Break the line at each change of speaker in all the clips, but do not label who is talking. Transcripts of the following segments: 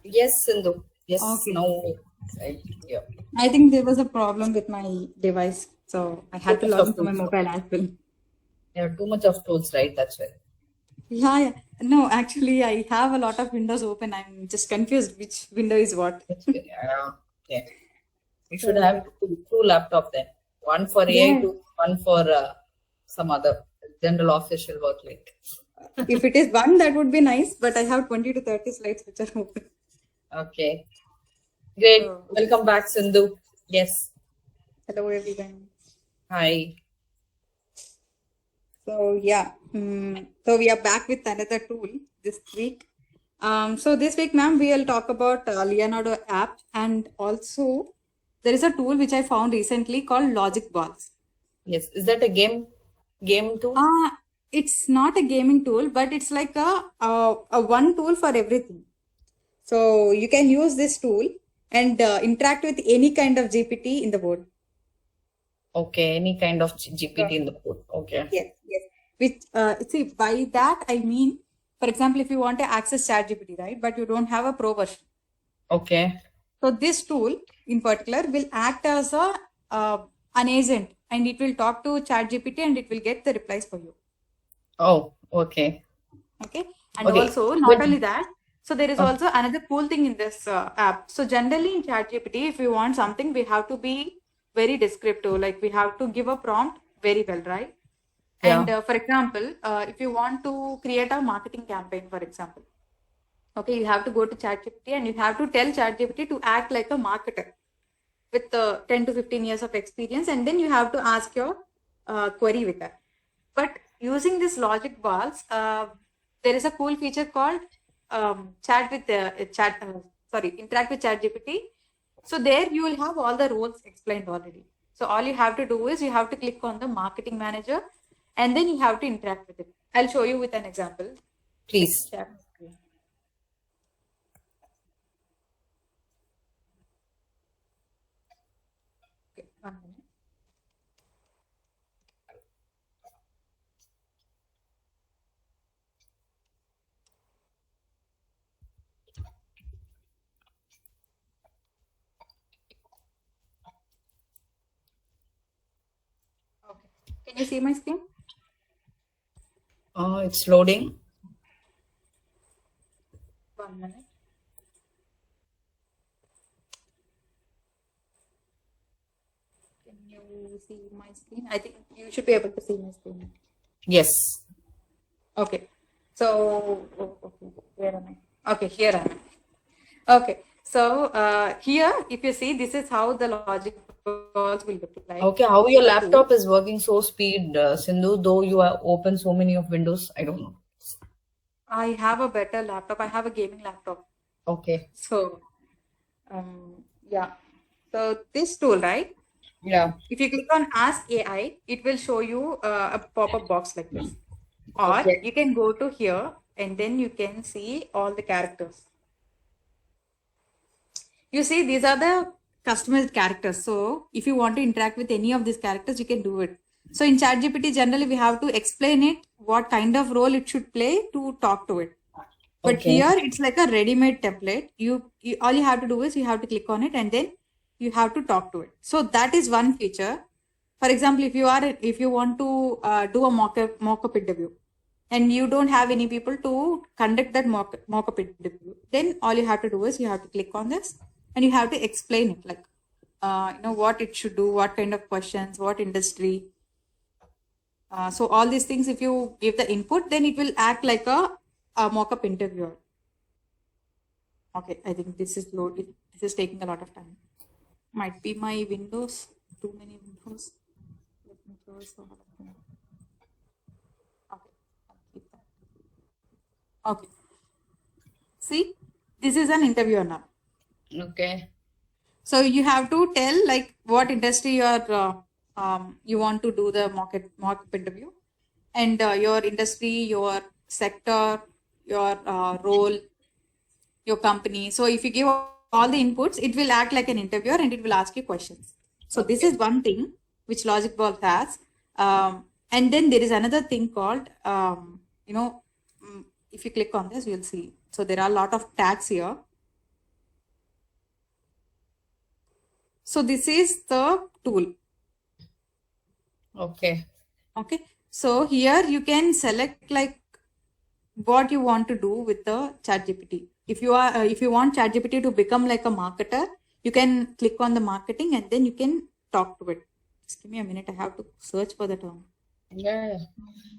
Yes, Sindhu. Yes,
Okay.
now. Yeah.
I think there was a problem with my device, so I had to
Too much
log
of
into my
tools.
mobile as well.
Yeah, too much of tools, right? That's why.
Yeah. No, actually, I have a lot of windows open. I'm just confused which window is what.
Yeah. You should have
So,
two laptop then. One for AI,
yeah,
one for some other general official work like.
if it is one, that would be nice, but I have 20 to 30 slides which are open.
Okay. Great.
So,
Welcome back, Sindhu. Yes.
hello, everyone.
Hi.
So, yeah, so we are back with another tool this week. So this week, ma'am, we will talk about Leonardo app, and also there is a tool which I found recently called Logic Balls.
Yes. Is that a game too?
It's not a gaming tool, but it's like a one tool for everything. So you can use this tool and interact with any kind of GPT in the world.
Okay. Any kind of
Uh,
GPT in the code. Okay.
yes, yes. Which see, by that I mean, for example, if you want to access ChatGPT, right, but you don't have a pro version.
Okay.
So this tool in particular will act as an agent, and it will talk to ChatGPT and it will get the replies for you.
Oh, okay.
Okay, and
Okay.
also not
But
only that, so there is
okay.
also another cool thing in this app. So generally in ChatGPT, if we want something, we have to be very descriptive. Like we have to give a prompt very well, right? And
Yeah.
for example, if you want to create a marketing campaign, for example, okay, you have to go to ChatGPT and you have to tell ChatGPT to act like a marketer with 10 to 15 years of experience, and then you have to ask your query with that. But using this logic balls, there is a cool feature called interact with ChatGPT. So there you will have all the roles explained already. So all you have to do is you have to click on the marketing manager, and then you have to interact with it. I'll show you with an example. Let me
Please.
share my screen. Okay, 1 minute. Okay. Can you see my screen?
It's loading.
1 minute. Can you see my screen? I think you should be able to see my screen.
Yes.
Okay. So, okay, where am I? Okay, here I am. Okay. So, here, if you see, this is how the logic balls will look like.
Okay. How your
A tool.
laptop is working so speed, Sindhu, though you are open so many of Windows? I don't know.
I have a better laptop. I have a gaming laptop.
Okay.
So, yeah. So, this tool, right?
Yeah.
If you click on Ask AI, it will show you a pop-up box like this. Or
Okay.
you can go to here and then you can see all the characters. You see, these are the customized characters. So if you want to interact with any of these characters, you can do it. So in ChatGPT, generally we have to explain it what kind of role it should play to talk to it. But
Okay.
here it's like a ready-made template. You all you have to do is you have to click on it and then you have to talk to it. So that is one feature. For example, if you want to do a mock-up interview and you don't have any people to conduct that mock-up interview, then all you have to do is you have to click on this and you have to explain it, like what it should do, what kind of questions, what industry. So all these things, if you give the input, then it will act like a mock-up interviewer. Okay, I think this is loaded. This is taking a lot of time. Might be my windows. Too many windows. Let me close all of them. Okay, I'll keep that. Okay. See, this is an interviewer now.
Okay.
So you have to tell like what industry you want to do the mock interview, and your industry, your sector, your role, your company. So if you give all the inputs, it will act like an interviewer and it will ask you questions. So this
Okay.
is one thing which Logic Ball has. And then there is another thing called, if you click on this, you'll see. So there are a lot of tags here. So this is the tool.
Okay.
Okay. So here you can select like what you want to do with the ChatGPT. If you want ChatGPT to become like a marketer, you can click on the marketing and then you can talk to it. Just give me a minute. I have to search for the term.
Yeah.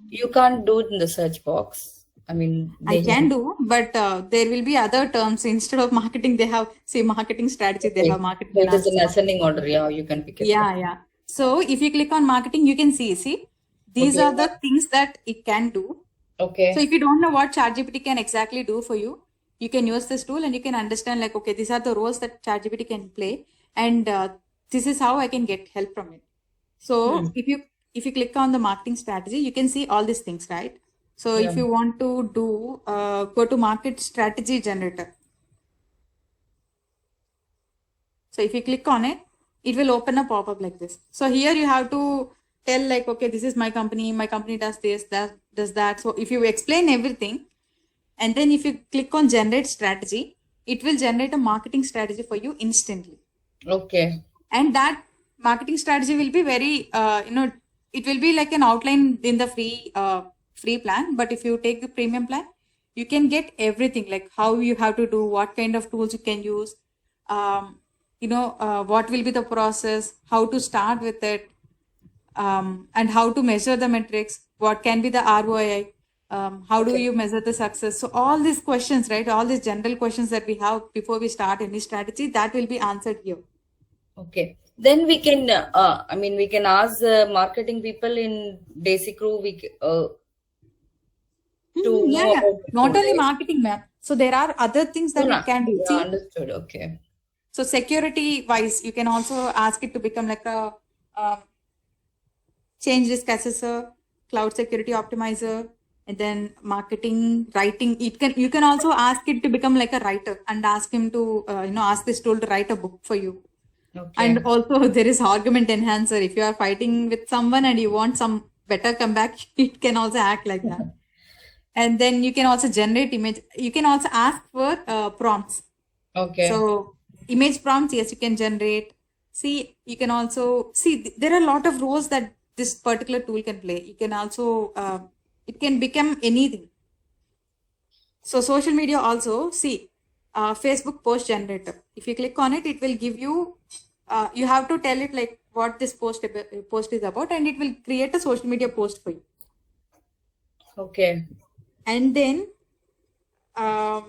You can't do it in the search box. I mean,
I
they
can do, but there will be other terms instead of marketing. They have say marketing strategy. They
okay.
have marketing
So it is
analysis.
an ascending order. Yeah, you can pick it from.
Yeah, yeah. So if you click on marketing, you can see these
Okay.
are the things that it can do. So
Okay.
if you don't know what ChatGPT can exactly do for you, you can use this tool and you can understand like, okay, these are the roles that ChatGPT can play, and this is how I can get help from it.
Hmm.
So if you click on the marketing strategy, you can see all these things, right? So
Yeah.
if you want to do go to market strategy generator. So if you click on it, it will open a pop-up like this. So here you have to tell like, okay, this is my company does this, that does that. So if you explain everything, and then if you click on generate strategy, it will generate a marketing strategy for you instantly.
Okay.
And that marketing strategy will be very, it will be like an outline in the free plan. But if you take the premium plan, you can get everything like how you have to do, what kind of tools you can use, what will be the process, how to start with it, and how to measure the metrics, what can be the ROI, how do
Okay.
you measure the success. So all these questions, right? All these general questions that we have before we start any strategy, that will be answered here.
Okay. Then we can, I mean, we can ask the marketing people in Daisy Crew to
Yeah,
know
yeah.
about the
Not
tool,
only
right?
marketing, ma'am. So there are other things
No,
that
no.
it can do.
Yeah,
See,
understood. Okay.
so security wise, you can also ask it to become like a um, change risk assessor, cloud security optimizer, and then marketing writing. It can you can also ask it to become like a writer and ask him to ask this tool to write a book for you. And
Okay.
also there is argument enhancer. If you are fighting with someone and you want some better comeback, it can also act like that. And then you can also generate image. You can also ask for prompts.
Okay.
So image prompts, yes, you can generate. See, you can also see there are a lot of roles that this particular tool can play. You can also it can become anything. So social media also see Facebook post generator. If you click on it, it will give you. You have to tell it like what this post is about, and it will create a social media post for you.
Okay.
And then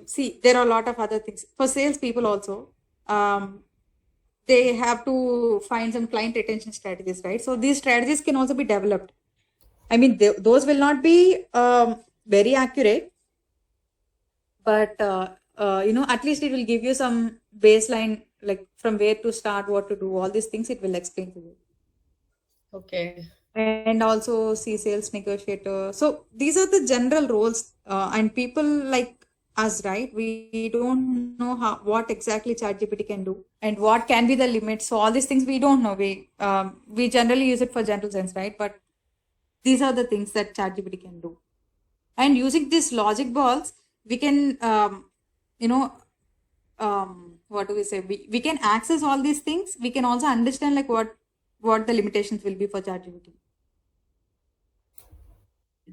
see, there are a lot of other things for salespeople also. Um, they have to find some client retention strategies, right? So these strategies can also be developed. I mean, those will not be very accurate, but at least it will give you some baseline, like from where to start, what to do, all these things. It will explain to you.
Okay.
And also see sales negotiator. So these are the general roles, and people like us, right? We don't know what exactly ChatGPT can do and what can be the limits. So all these things we don't know. We generally use it for general sense, right? But these are the things that ChatGPT can do. And using these logic balls, we can what do we say? We can access all these things. We can also understand like what the limitations will be for ChatGPT.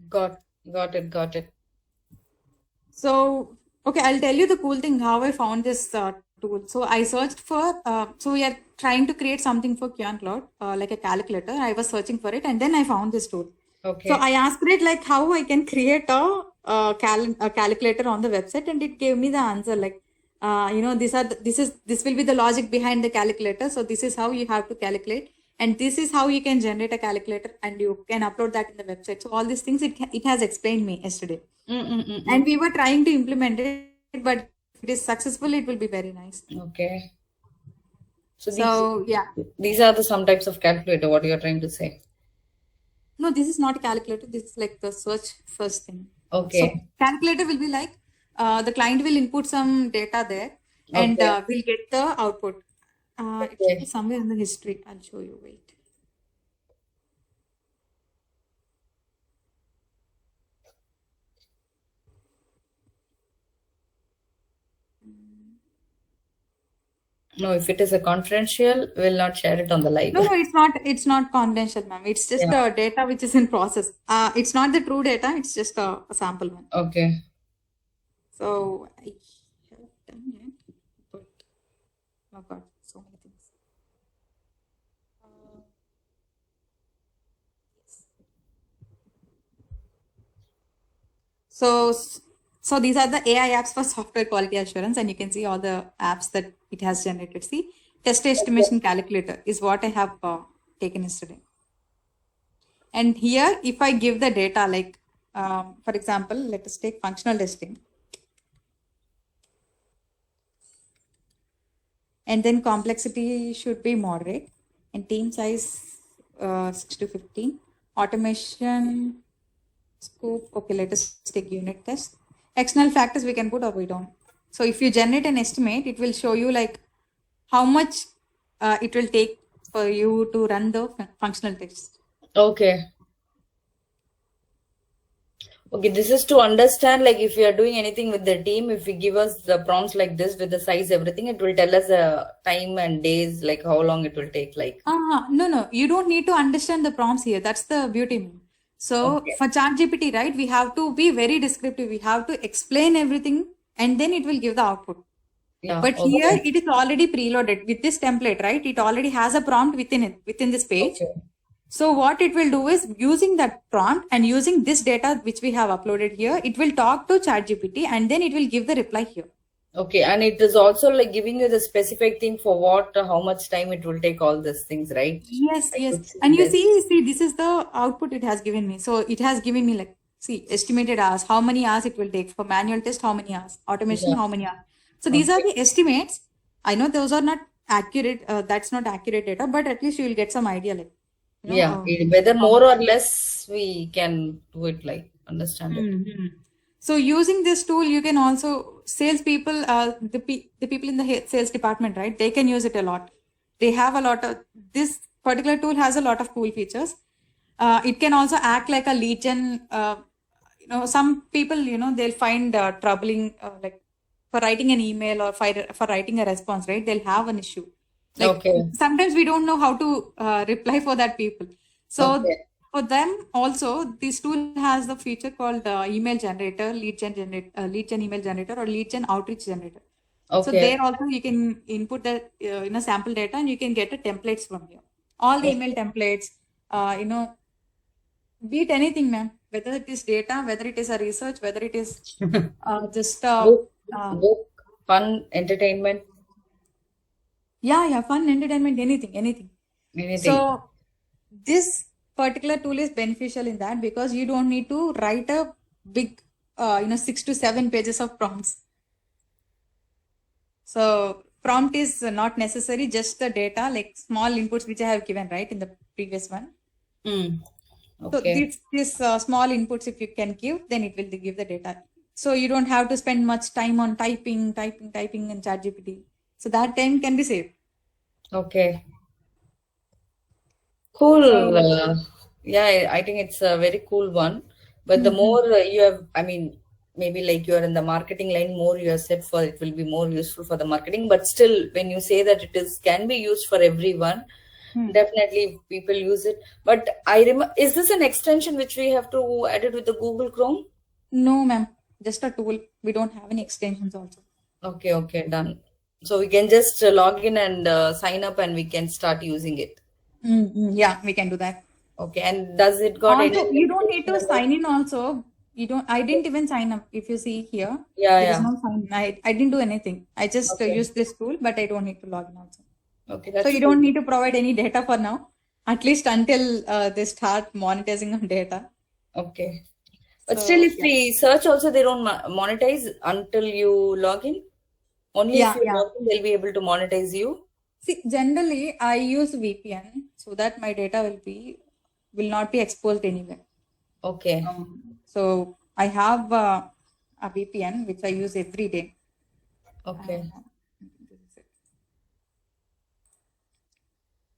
Got got it. Got it.
So, okay, I'll tell you the cool thing how I found this tool. So, I searched for, so we are trying to create something for Kyan Cloud, like a calculator. I was searching for it and then I found this tool. So,
Okay.
I asked it like how I can create a calculator on the website, and it gave me the answer like, this will be the logic behind the calculator. So, this is how you have to calculate. And this is how you can generate a calculator and you can upload that in the website. So all these things it has explained me yesterday. And
Mm-mm-mm-mm.
we were trying to implement it, but if it is successful, it will be very nice.
Okay. So
So yeah,
these are the some types of calculator. What you're trying to say?
no, this is not a calculator. This is like the search first thing. So
Okay.
calculator will be like the client will input some data there, and
Okay.
we'll get the output. It should be
Okay.
somewhere in the history. I'll show you. Wait.
No, if it is a confidential, we'll not share it on the live.
No, it's not. It's not confidential, ma'am. It's just
Yeah.
data which is in process. It's not the true data. It's just a sample one.
Okay.
So I have done it, but oh God, so many things. So, so these are the AI apps for software quality assurance, and you can see all the apps that it has generated. See, test estimation calculator is what I have taken yesterday. And here, if I give the data, like, for example, let us take functional testing. And then complexity should be moderate, and team size 6 to 15. Automation scope, okay, let us take unit test. External factors we can put or we don't. So if you generate an estimate, it will show you like how much it will take for you to run the functional test.
Okay. Okay, this is to understand, like if we are doing anything with the team, if we give us the prompts like this with the size, everything, it will tell us the time and days, like how long it will take, like.
No, you don't need to understand the prompts here. That's the beauty, ma'am. So
Okay.
for ChatGPT, right, we have to be very descriptive. We have to explain everything and then it will give the output.
Yeah.
But here
Okay.
it is already preloaded with this template, right? It already has a prompt within it, within this page.
Okay.
So what it will do is using that prompt and using this data which we have uploaded here, it will talk to ChatGPT and then it will give the reply here.
Okay, and it is also like giving you the specific thing for what, how much time it will take, all these things, right?
Yes,
Like
yes.
which is
And you
this.
see, this is the output it has given me. So it has given me like, see, estimated hours, how many hours it will take for manual test, how many hours, automation,
Yeah.
how many hours. So these are
Okay.
the estimates. I know those are not accurate. That's not accurate data, but at least you will get some idea, like,
Yeah, whether
how
more
much.
or less we can do it, like understand it.
Mhm. So using this tool, you can also salespeople, the people in the sales department, right? They can use it a lot. They have a lot of this particular tool has a lot of cool features. It can also act like a lead gen. Some people, they'll find troubling like for writing an email or for writing a response, right? They'll have an issue. Like
Okay.
sometimes we don't know how to reply for that people. So
Okay.
for them also, this tool has the feature called email generator, lead gen email generator, or lead gen outreach generator. So
Okay.
there also you can input the sample data and you can get the templates from here. All the email templates, be it anything, ma'am. Whether it is data, whether it is a research, whether it is just
Book, book, fun, entertainment,
fun, entertainment, anything.
anything.
So this particular tool is beneficial in that because you don't need to write a big 6 to 7 pages of prompts. So prompt is not necessary, just the data, like small inputs which I have given, right, in the previous one. So
Okay.
this small inputs, if you can give, then it will give the data. So you don't have to spend much time on typing in ChatGPT. So that time can be saved.
Okay. Cool.
So
Yeah, I think it's a very cool one. But the more you have, I mean, maybe like you are in the marketing line, more you are set for it will be more useful for the marketing. But still, when you say that it is can be used for everyone, definitely people use it. But I remember, is this an extension which we have to add it with the Google Chrome?
no, ma'am, just a tool. We don't have any extensions also.
Okay, done. So we can just log in and sign up, and we can start using it.
Yeah, we can do that.
Okay, and does it got any
Also, you don't need to
notification?
sign in also. You don't, I didn't even sign up. If you see here,
Yeah,
there is
yeah.
no sign. I didn't do anything. I just
Okay.
used this tool, but I don't need to log in also.
Okay,
So
that's
you
cool.
don't need to provide any data for now, at least until they start monetizing on data.
Okay. But still,
So
if we search also, they don't monetize until you log in. Only if you
yeah.
log in, they'll be able to monetize you.
See, generally I use VPN so that my data will not be exposed anywhere.
Okay.
So I have a VPN which I use every day.
Okay.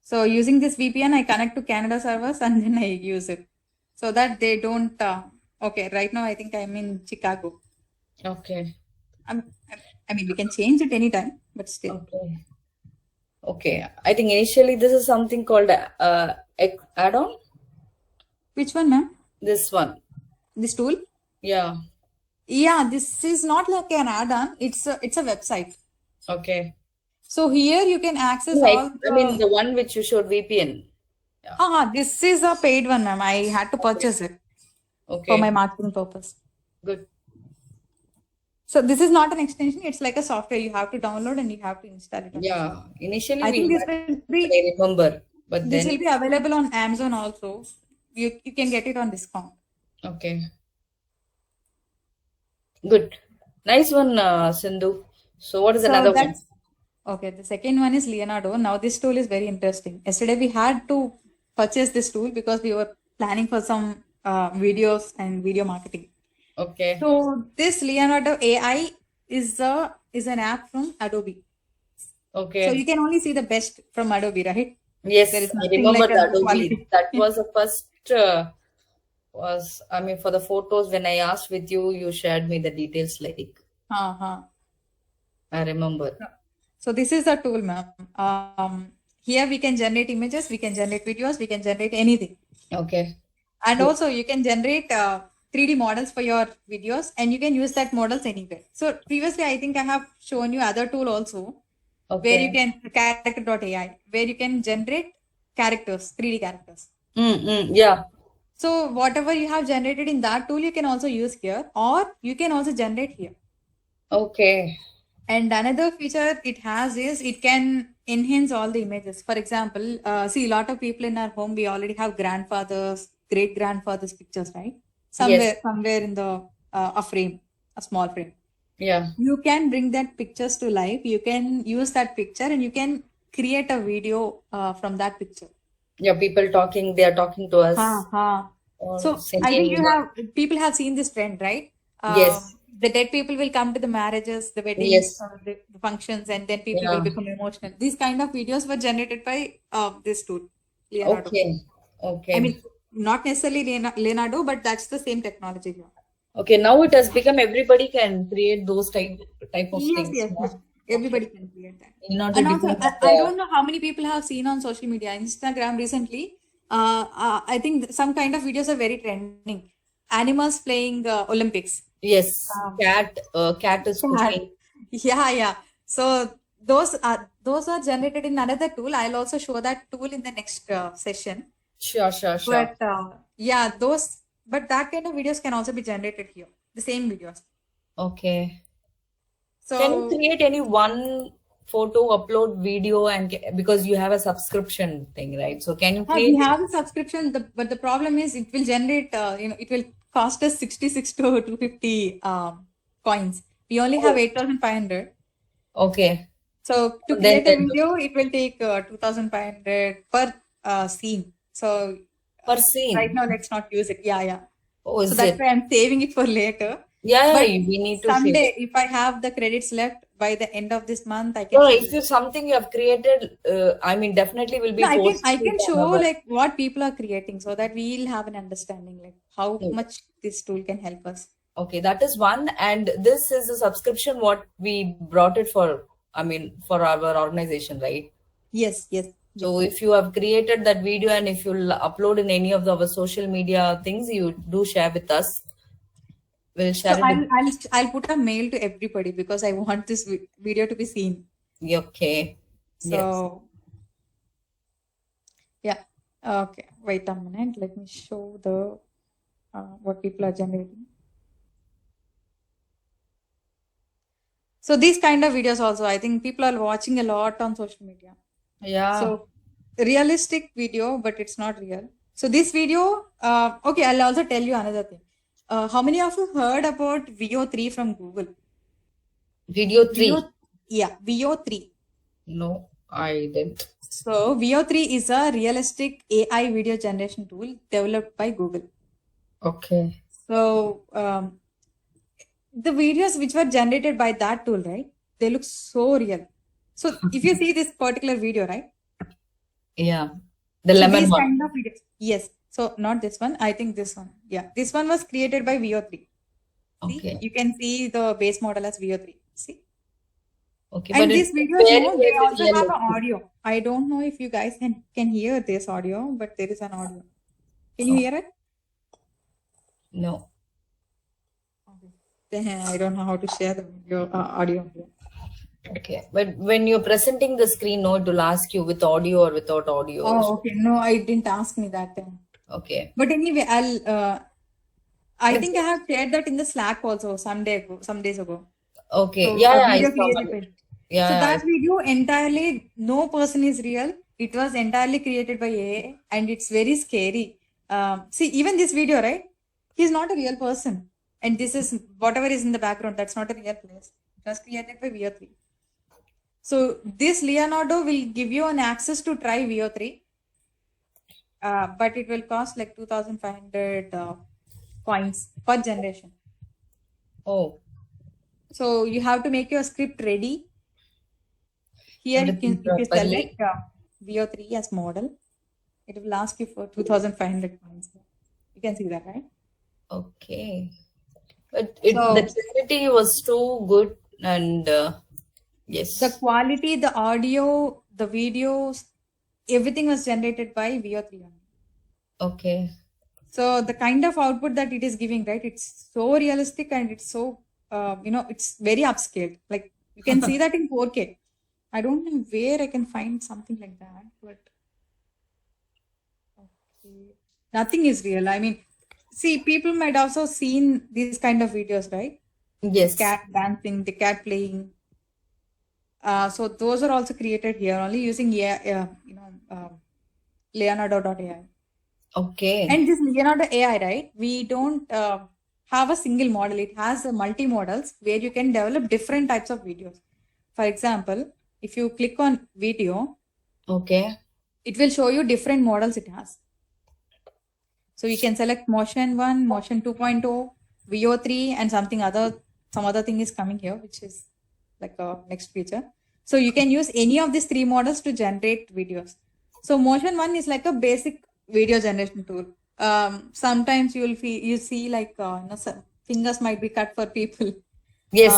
So using this VPN, I connect to Canada servers and then I use it so that they don't. Okay, right now I think I'm in Chicago.
Okay.
I mean, we can change it anytime, but still.
Okay. Okay. I think initially this is something called add-on.
Which one, ma'am?
This one.
This tool?
Yeah.
Yeah, this is not like an add-on. It's a website.
Okay.
So here you can access
Like,
all
I mean,
the.
the one which you showed VPN. Yeah.
This is a paid one, ma'am. I had to purchase it for my
Okay.
marketing purpose.
Good.
So this is not an extension. It's like a software you have to download and you have to install it on your
Yeah.
phone.
Initially
I
we
think
had, I remember, but
this will
then
be available on Amazon also. You can get it on discount.
okay. Good. Nice one, Sindhu. So what is
So
another one?
that's okay. The second one is Leonardo. Now this tool is very interesting. Yesterday we had to purchase this tool because we were planning for some videos and video marketing.
Okay.
So this Leonardo AI is an app from Adobe. So
Okay.
you can only see the best from Adobe, right?
Yes,
There is
I
nothing
remember
like
the
a
Adobe.
quality.
That was the first I mean, for the photos when I asked with you, you shared me the details like
Uh-huh.
I remember.
So this is the tool, ma'am. Here we can generate images, we can generate videos, we can generate anything.
Okay.
And also you can generate 3D models for your videos and you can use that models anywhere. So previously, I think I have shown you other tool also where you
Okay.
can character.ai, where you can generate characters, 3D characters.
Yeah.
So whatever you have generated in that tool, you can also use here or you can also generate here.
Okay.
And another feature it has is it can enhance all the images. For example, see, a lot of people in our home, we already have grandfathers, great grandfathers pictures, right?
Yes.
Somewhere in the a frame, a small frame.
Yeah.
You can bring that pictures to life. You can use that picture and you can create a video from that picture.
Yeah. People talking, they are talking to us or
So I
sending
think people have seen this trend, right?
Yes.
The dead people will come to the marriages, the weddings,
Yes.
the functions, and then people will
Yeah.
become emotional. These kind of videos were generated by this tool, Leonardo.
Okay.
I
Okay.
mean, not necessarily Leonardo, but that's the same technology here.
Okay. Now it has become everybody can create those type of
Yes,
things.
yes,
No?
ma'am. Everybody can create that.
Need not
And
to
also,
depend on
I
the
don't know how many people have seen on social media, Instagram recently. I think some kind of videos are very trending. Animals playing Olympics.
yes. Cat is
Cat.
cooking.
Yeah. So those are generated in another tool. I'll also show that tool in the next session.
Sure.
But but that kind of videos can also be generated here. The same videos.
Okay.
So
Can you create any one photo, upload video, and because you have a subscription thing, right? So can you
we
create?
have a subscription, but the problem is it will generate, it will cost us 66 to 250 coins. We only have 8,500.
Okay.
So to
Then
create a video, it will take 2,500 per scene. So
per scene.
right now, let's not use it. Yeah.
Oh, is
So that's
it?
why I'm saving it for later.
Yeah,
But
we need to
someday,
save.
if I have the credits left by the end of this month, I can
No,
show
if it's something you have created, I mean, definitely will be
No,
posted
I can
on
show
our.
like what people are creating so that we'll have an understanding like how
Hmm.
much this tool can help us.
Okay, that is one. And this is a subscription what we brought it for, I mean, for our organization, right?
Yes.
So if you have created that video and if you'll upload in any of our social media things, you do share with us. We'll share
So
it with.
I'll put a mail to everybody because I want this video to be seen.
Okay. Yes.
So yeah. Okay. Wait a minute. Let me show the what people are generating. So these kind of videos also, I think people are watching a lot on social media.
Yeah.
So realistic video, but it's not real. So this video, okay, I'll also tell you another thing. How many of you heard about Veo 3 from Google?
Video 3.
Veo 3.
No, I didn't.
So Veo 3 is a realistic AI video generation tool developed by Google.
Okay.
So the videos which were generated by that tool, right? They look so real. So if you see this particular video, right?
Yeah. The
So
lemon
these
one.
kind of videos. Yes. So not this one. I think this one. Yeah. This one was created by Veo 3. See?
Okay.
You can see the base model as Veo 3. See?
Okay,
And
but
these
it's
videos,
very,
no, they
very
also have an
realistic.
audio. I don't know if you guys can hear this audio, but there is an audio. Can you
Oh,
hear it?
no.
Then I don't know how to share the video audio here.
Okay, but when you're presenting the screen, no, it will ask you with audio or without audio.
Oh, okay. No, I didn't ask me that then.
Okay.
But anyway, I
It's
think I have shared that in the Slack also some days ago.
okay.
So
Yeah,
a
yeah, I
video
saw
created
it.
by.
Yeah,
So
yeah,
that video entirely, no person is real. It was entirely created by AI, and it's very scary. See, even this video, right? He's not a real person, and this is whatever is in the background. That's not a real place. It was created by VO3. So this Leonardo will give you an access to try VO3, but it will cost like 2,500 coins per generation.
Oh,
So you have to make your script ready. Here,
everything
if you
properly.
select VO3 as model, it will ask you for 2,500 points. You can see that, right?
Okay. But the
So
clarity was too good, and
the
yes.
quality, the audio, the videos, everything was generated by VO3 only.
Okay.
So the kind of output that it is giving, right? It's so realistic and it's so, it's very upscaled. Like you can see that in 4K. I don't know where I can find something like that, but okay. Nothing is real. I mean, see, people might also seen these kind of videos, right? The
Yes.
cat dancing, the cat playing. So those are also created here only using Leonardo.ai.
Okay.
And this Leonardo AI, right? We don't have a single model. It has a multi models where you can develop different types of videos. For example, if you click on video,
Okay.
it will show you different models it has. So you can select Motion 1, Motion 2.0, VO3, and some other thing is coming here, which is like a next feature. So you can use any of these three models to generate videos. So Motion 1 is like a basic video generation tool. Sometimes you see like some fingers might be cut for people.
Yes.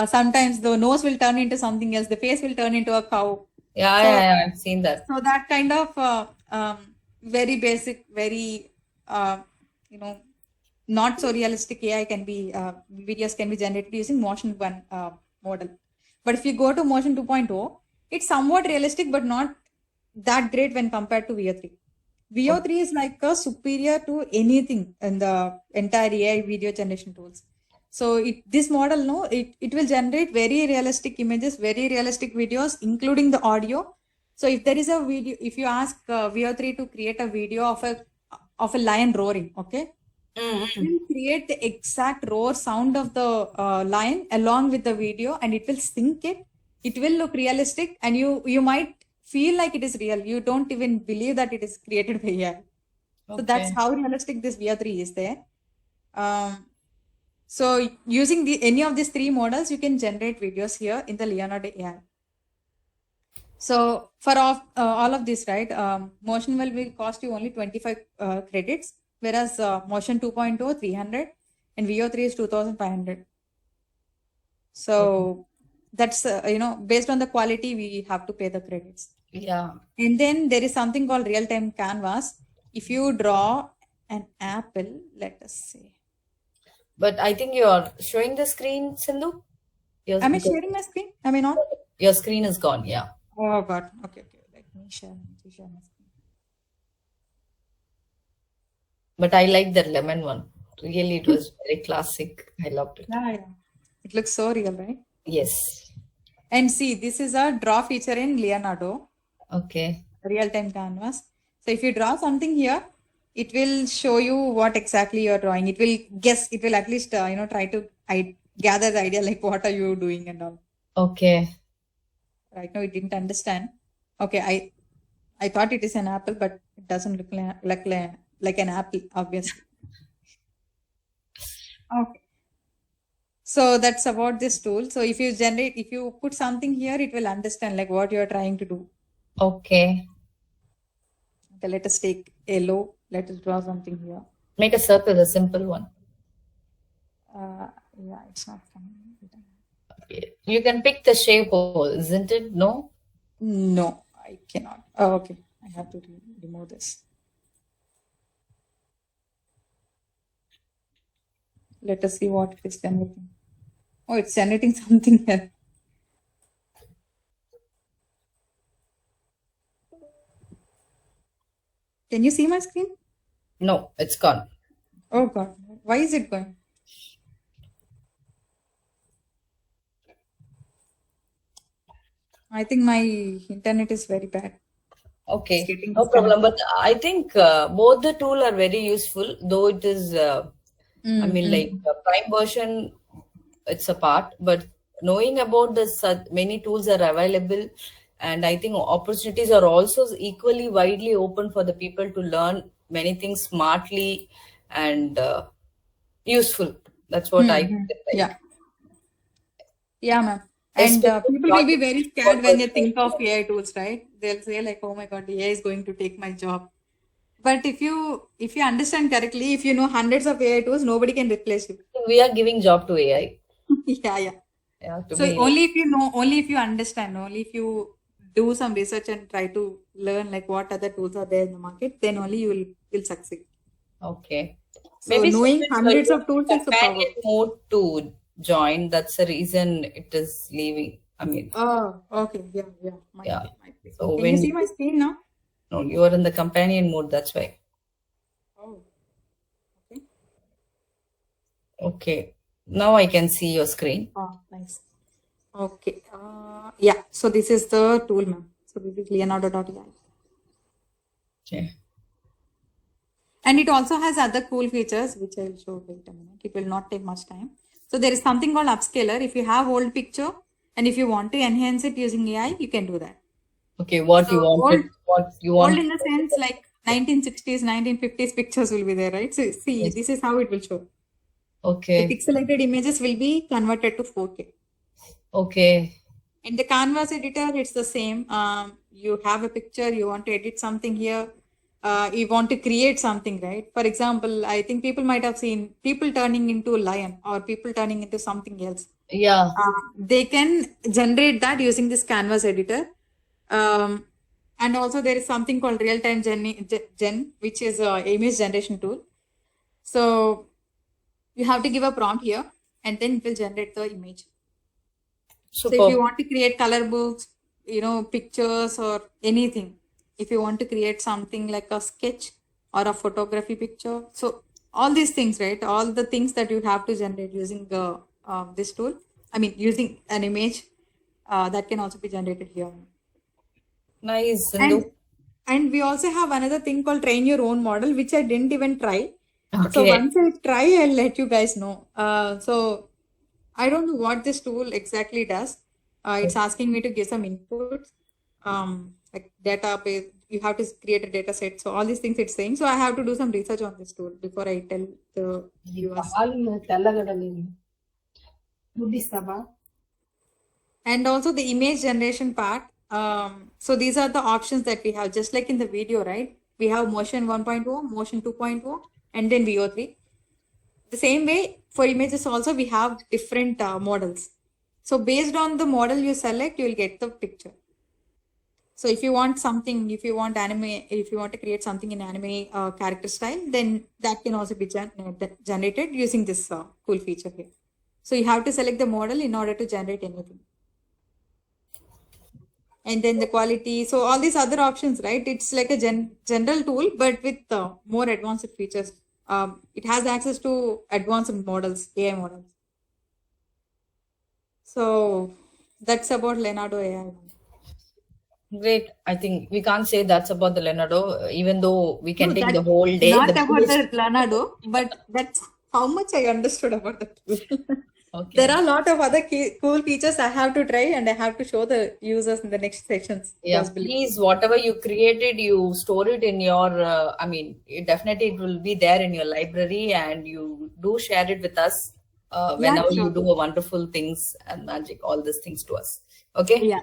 Sometimes the nose will turn into something else. The face will turn into a cow.
Yeah,
So
yeah, yeah, I've seen that.
so that kind of very basic, very not so realistic AI can be videos can be generated using Motion 1 model. But if you go to Motion 2.0, it's somewhat realistic, but not that great when compared to VO3. VO3 is like a superior to anything in the entire AI video generation tools. So this model, no, it will generate very realistic images, very realistic videos, including the audio. So if there is a video, if you ask VO3 to create a video of a lion roaring, okay, it will create the exact roar sound of the lion along with the video, and it will sync it. It will look realistic, and you might feel like it is real. You don't even believe that it is created by AI. So that's
Okay.
how realistic this VO3 is there. So using any of these three models, you can generate videos here in the Leonardo AI. So for all of this, right, Motion will cost you only 25 credits, whereas Motion 2.0 300 and VO3 is 2,500. So that's based on the quality we have to pay the credits.
Yeah.
And then there is something called real-time canvas. If you draw an apple, let us say.
But I think you're showing the screen, Sindhu.
Am I sharing my screen? Am I not?
Your screen is gone. Yeah.
Oh God. Okay. Let me share my screen.
But I like the lemon one. Really, it was very classic. I loved it.
Yeah. It looks so real, right?
Yes.
And see, this is a draw feature in Leonardo,
Okay.
real-time canvas. So if you draw something here, it will show you what exactly you're drawing. It will guess. It will at least try to gather the idea like what are you doing and all.
Okay.
Right now, it didn't understand. Okay, I thought it is an apple, but it doesn't look like an apple, obviously. Okay. So that's about this tool. So if you put something here, it will understand like what you're trying to do.
Okay.
Okay, let us take yellow. Let us draw something here.
Make a circle, a simple one.
Yeah, it's not coming.
You can pick the shape, isn't it? No?
No, I cannot. Oh, okay. I have to remove this. Let us see what it is generating. Oh, it's generating something here. Can you see my screen?
No, it's gone.
Oh God, why is it going? I think my internet is very bad. It's
Okay,
getting
no problem.
disconnected.
But I think both the tool are very useful, though it is, I mean, like the prime version, it's a part, but knowing about the many tools are available, and I think opportunities are also equally widely open for the people to learn many things smartly and useful. That's what I feel like.
Yeah. Yeah, ma'am. And
Especially
people will be
project
very scared when they think of AI tools, right? They'll say like, "Oh my God, AI is going to take my job." But if you understand correctly, if you know hundreds of AI tools, nobody can replace you.
we are giving job to AI.
Yeah, yeah.
Yeah, to
So
be
only if you know, only if you understand, only if you do some research and try to learn like what other tools are there in the market, then only you will succeed.
okay.
So
Maybe
knowing
students were
hundreds of
using
tools is a power.
companion mode to join. That's the reason it is leaving. I mean,
Oh, okay. Yeah, yeah. Might
yeah.
be, might be.
So
Can you see
when
my screen now?
no, you are in the companion mode, that's why.
Oh, okay.
Okay. Now I can see your screen.
Oh, nice. Okay. Yeah. So this is the tool, ma'am. So this is Leonardo.ai.
Okay.
And it also has other cool features, which I will show. Wait a minute. It will not take much time. So there is something called upscaler. If you have old picture and if you want to enhance it using AI, you can do that.
Okay, what you
So
wanted, what you
old
want.
in the sense like 1960s, 1950s pictures will be there, right? So see,
Yes.
this is how it will show. The
Okay.
pixelated images will be converted to 4K.
Okay.
In the canvas editor, it's the same. You have a picture, you want to edit something here, you want to create something, right? For example, I think people might have seen people turning into a lion or people turning into something else.
Yeah.
They can generate that using this canvas editor. And also there is something called real-time gen, which is a image generation tool. So you have to give a prompt here and then it will generate the image. So if
Super.
you want to create color books, pictures or anything, if you want to create something like a sketch or a photography picture, so all these things, right? All the things that you have to generate using this tool, I mean, using an image that can also be generated here.
Nice, Sindhu.
And we also have another thing called train your own model, which I didn't even try. So
Okay.
once I try, I'll let you guys know. So I don't know what this tool exactly does. It's asking me to give some inputs, like database. You have to create a data set. So all these things it's saying. So I have to do some research on this tool before I tell the viewers. And also the image generation part. So these are the options that we have, just like in the video, right? We have motion 1.0, motion 2.0, and then VO3. The same way for images also we have different models. So based on the model you select, you will get the picture. So if you want something, if you want anime, if you want to create something in anime character style, then that can also be generated using this cool feature here. So you have to select the model in order to generate anything. And then the quality. So all these other options, right? It's like a general tool, but with more advanced features. It has access to advanced models, AI models. So that's about Leonardo AI.
Great. I think we can't say that's about the Leonardo, even though we can
No,
take
that's
the whole day.
not
The
about
biggest-
the Leonardo, but that's how much I understood about the tool.
Okay.
There are a lot of other cool features I have to try and I have to show the users in the next sessions.
Yeah,
possibly.
please, whatever you created, you store it in your, I mean, it will be there in your library and you do share it with us whenever you
sure.
do a wonderful things and magic, all these things to us. Okay?
Yeah.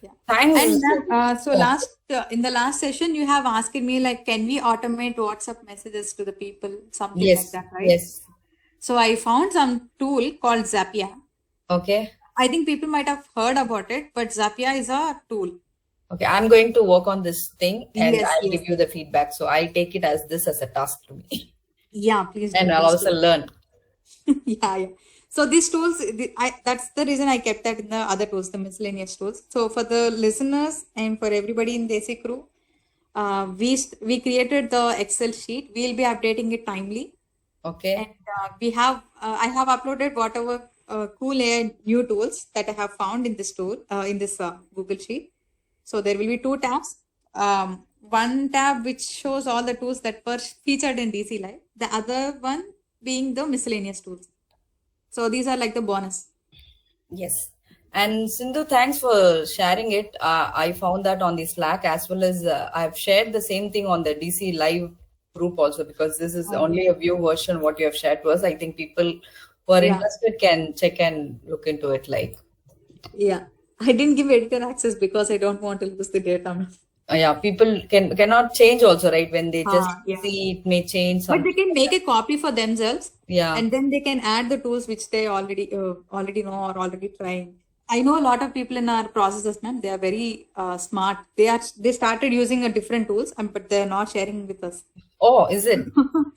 Yeah.
Thanks.
And so
Yeah.
in the last session, you have asked me like, can we automate WhatsApp messages to the people, something
Yes.
like that, right?
Yes.
So I found some tool called Zapier.
Okay.
I think people might have heard about it, but Zapier is a tool.
Okay, I'm going to work on this thing and
Yes,
I'll
yes.
give you the feedback. So I take it as this as a task to me.
Yeah, please do.
And I'll
Please
also learn.
yeah. So these tools, that's the reason I kept that in the other tools, the miscellaneous tools. So for the listeners and for everybody in Desi Crew, we created the Excel sheet. We'll be updating it timely,
Okay.
and I have uploaded whatever cool AI new tools that I have found in this tool in this Google sheet. So there will be two tabs. One tab which shows all the tools that were featured in DC Live. The other one being the miscellaneous tools. So these are like the bonus.
Yes. And Sindhu, thanks for sharing it. I found that on the Slack as well as I've shared the same thing on the DC Live group also, because this is only a view version what you have shared to us. I think people who are interested can check and look into it like.
Yeah. I didn't give editor access because I don't want to lose the data.
Yeah, people cannot change also, right? When they just see it may change something.
But they can make a copy for themselves.
Yeah.
And then they can add the tools which they already know or already trying. I know a lot of people in our processes, man. They are very smart. They started using a different tools, but they're not sharing with us.
Oh, is it?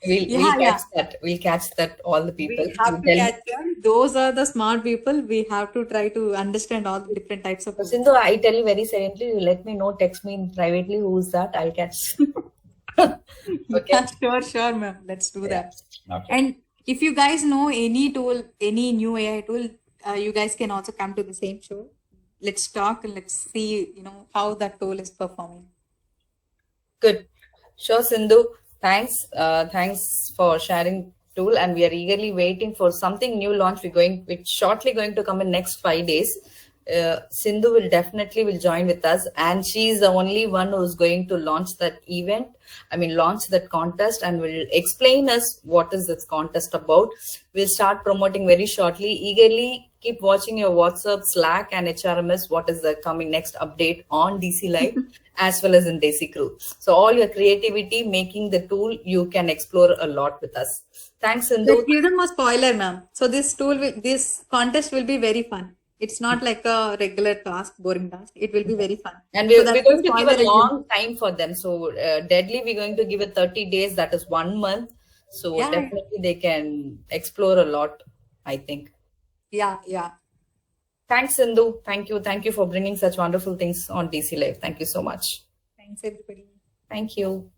We'll catch that. We'll catch that. All the people.
We have to catch them. Those are the smart people. We have to try to understand all the different types of.
Sindhu, I tell you very silently. You let me know. Text me privately. Who's that? I'll catch. Okay.
Yeah, sure, ma'am. Let's do that.
Okay.
And if you guys know any tool, any new AI tool, you guys can also come to the same show. Let's talk and let's see, how that tool is performing.
Good. Sure, Sindhu. Thanks. Thanks for sharing tool, and we are eagerly waiting for something new launch. It's shortly going to come in next 5 days. Sindhu will definitely join with us, and she's the only one who's going to launch that event. Launch that contest, and will explain us what is this contest about. We'll start promoting very shortly. Eagerly keep watching your WhatsApp, Slack, and HRMS. What is the coming next update on DC Live as well as in Desi Crew. So all your creativity making the tool, you can explore a lot with us. Thanks, Sindhu.
Let's give them a spoiler, ma'am. So this contest will be very fun. It's not like a regular task, boring task. It will be very fun.
And we're going to give a long time for them. So Deadly, we're going to give it 30 days. That is 1 month. So definitely they can explore a lot, I think.
Yeah.
Thanks, Sindhu. Thank you. Thank you for bringing such wonderful things on DC Live. Thank you so much.
Thanks, everybody.
Thank you.